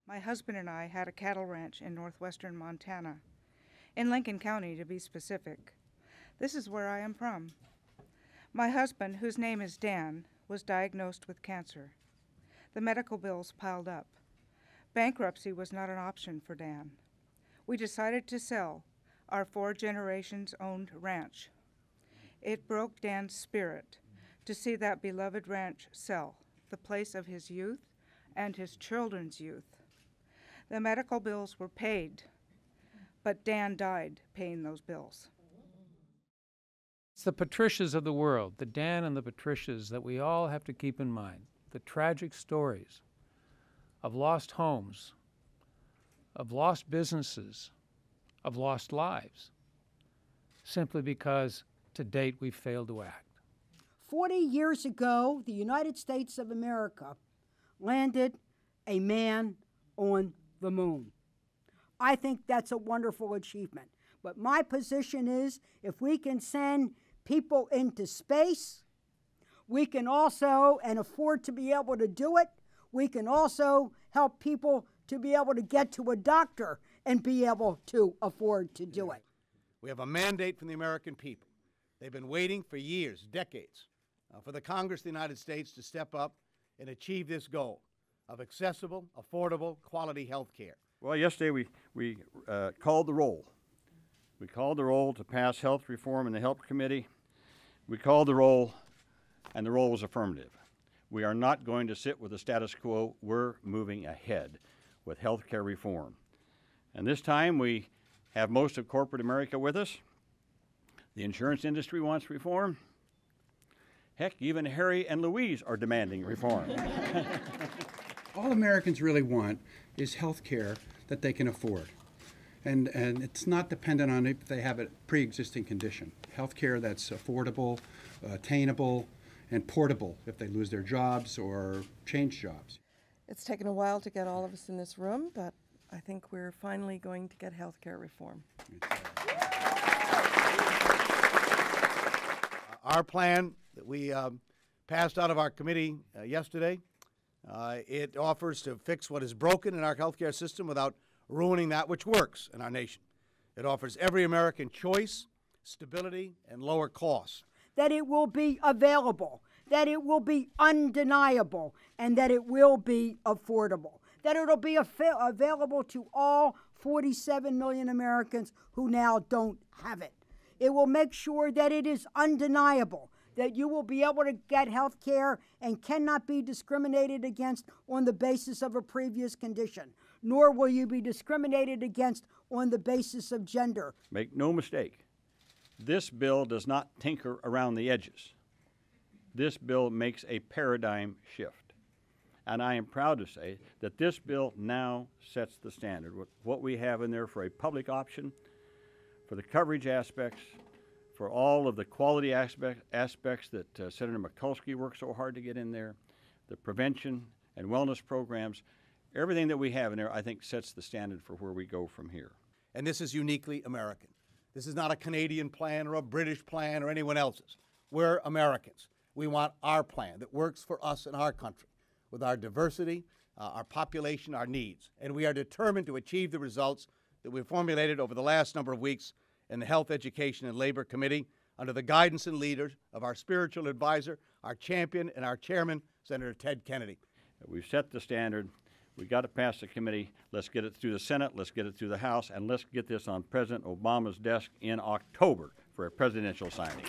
My husband and I had a cattle ranch in northwestern Montana, in Lincoln County to be specific. This is where I am from. My husband, whose name is Dan, was diagnosed with cancer. The medical bills piled up. Bankruptcy was not an option for Dan. We decided to sell our 4 generations owned ranch. It broke Dan's spirit to see that beloved ranch sell, the place of his youth and his children's youth. The medical bills were paid, but Dan died paying those bills. It's the Patricias of the world, the Dan and the Patricias, that we all have to keep in mind. The tragic stories of lost homes, of lost businesses, of lost lives, simply because to date we've failed to act. 40 years ago, the United States of America landed a man on the moon. I think that's a wonderful achievement. But my position is, if we can send people into space, we can also, and afford to be able to do it, we can also help people to be able to get to a doctor and be able to afford to do it. We have a mandate from the American people. They've been waiting for years, decades, for the Congress of the United States to step up and achieve this goal of accessible, affordable, quality health care. Well, yesterday we called the roll. We called the roll to pass health reform in the Health Committee. We called the roll, and the roll was affirmative. We are not going to sit with the status quo. We're moving ahead with health care reform. And this time we have most of corporate America with us. The insurance industry wants reform. Heck, even Harry and Louise are demanding reform. All Americans really want is health care that they can afford. And it's not dependent on if they have a pre-existing condition. Health care that's affordable, attainable, and portable if they lose their jobs or change jobs. It's taken a while to get all of us in this room, but I think we're finally going to get health care reform. Our plan that we passed out of our committee yesterday, it offers to fix what is broken in our healthcare system without ruining that which works in our nation. It offers every American choice, stability, and lower costs. That it will be available, that it will be undeniable, and that it will be affordable. That it'll be available to all 47 million Americans who now don't have it. It will make sure that it is undeniable, that you will be able to get health care and cannot be discriminated against on the basis of a previous condition, nor will you be discriminated against on the basis of gender. Make no mistake, this bill does not tinker around the edges. This bill makes a paradigm shift. And I am proud to say that this bill now sets the standard. What we have in there for a public option, for the coverage aspects, for all of the quality aspects that Senator Mikulski worked so hard to get in there, the prevention and wellness programs, everything that we have in there, I think, sets the standard for where we go from here. And this is uniquely American. This is not a Canadian plan or a British plan or anyone else's. We're Americans. We want our plan that works for us in our country, with our diversity, our population, our needs. And we are determined to achieve the results that we've formulated over the last number of weeks in the Health, Education, and Labor Committee under the guidance and leaders of our spiritual advisor, our champion, and our chairman, Senator Ted Kennedy. We've set the standard. We've got to pass the committee. Let's get it through the Senate. Let's get it through the House. And let's get this on President Obama's desk in October for a presidential signing.